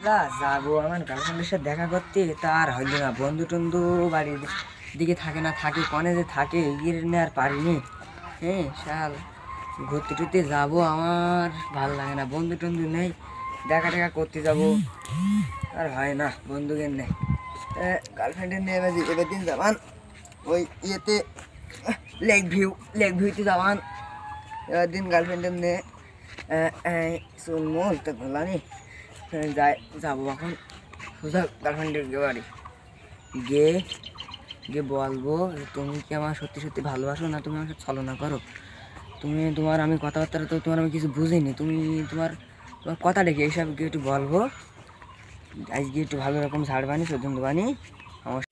তা যাবো আমার গার্লফ্রেন্ডের সাথে দেখা করতে, তার হইল না। বন্ধু টন্ধু বাড়ির দিকে থাকে না, থাকে কনে যে থাকে এগিয়ে নিয়ে আর পারিনি। হ্যাঁ শাল ঘুরতে টুরতে যাবো, আমার ভাল লাগে না। বন্ধু টন্ধু নেই, দেখা টেকা করতে যাবো আর হয় না, বন্ধুকে নেই। গার্লফ্রেন্ডের নিয়ে এবার দিন যাবান ওই ইয়েতে লেক ভিউতে যাবান। এবার দিন গার্লফ্রেন্ডের নিয়ে চুলমুল তো ঘোলানি যাবো এখন সোজা গার্লফ্রেন্ডের বাড়ি গিয়ে গিয়ে বলবো তুমি কি আমার সত্যি সত্যি ভালোবাসো, না তুমি আমার সাথে ছলনা করো। তুমি তোমার আমি কথাবার্তা তো তোমার আমি কিছু বুঝিনি, তুমি তোমার তোমার কথা ডেকে এইসব গিয়ে একটু বলবো। আজকে একটু ভালো রকম ছাড়বানি সৌজন্য বানি আমার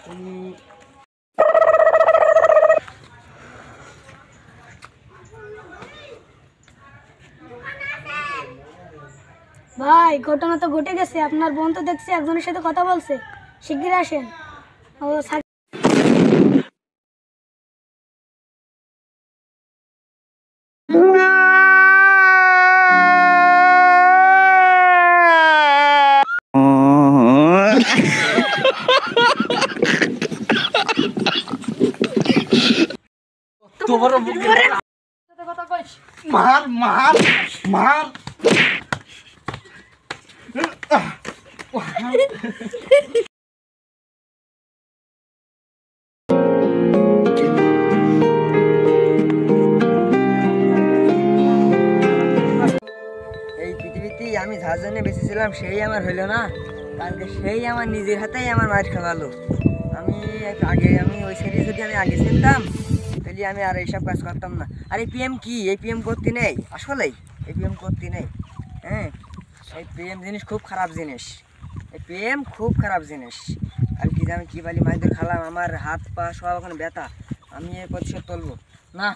তুমি ভাই ঘটনা তো ঘটে গেছে, আপনার বোন তো দেখছি একজনের সাথে কথা বলছে, শিগগির আসেন। ও তোমার মার মার মার এই পৃথিবীতে আমি যার জন্য বেঁচেছিলাম সেই আমার হইলো না, কালকে সেই আমার নিজের হাতেই আমার মার খাওয়ালো। আমি আমি ওই ছেলে যদি আমি আগে চিনতাম তাহলে আমি আর এইসব কাজ করতাম না। আর এই পিএম কি, এই পিএম করতে নেই, আসলেই এই পিএম করতে নেই। হ্যাঁ এই পিএম জিনিস খুব খারাপ জিনিস, এই পিএম খুব খারাপ জিনিস। আর কি আমি কী বালি মাছ ধরে খালাম, আমার হাত পা সব এখন ব্যথা, আমি এর প্রতিশোধ তুলবো না,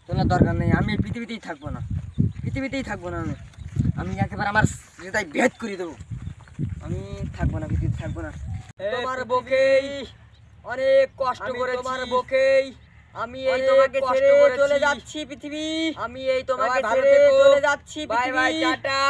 তোলার দরকার নেই। আমি এই পৃথিবীতেই থাকবো না, পৃথিবীতেই থাকবো না। আমি একেবারে আমার হৃদয় ভেদ করে দেবো, আমি থাকবো না, পৃথিবীতে থাকবো না। তোমার বকেই অনেক কষ্ট করে, তোমার বকেই আমি এই তোমাকে ছেড়ে চলে যাচ্ছি পৃথিবী, আমি এই তোমাকে ছেড়ে চলে যাচ্ছি পৃথিবী। Bye bye tata.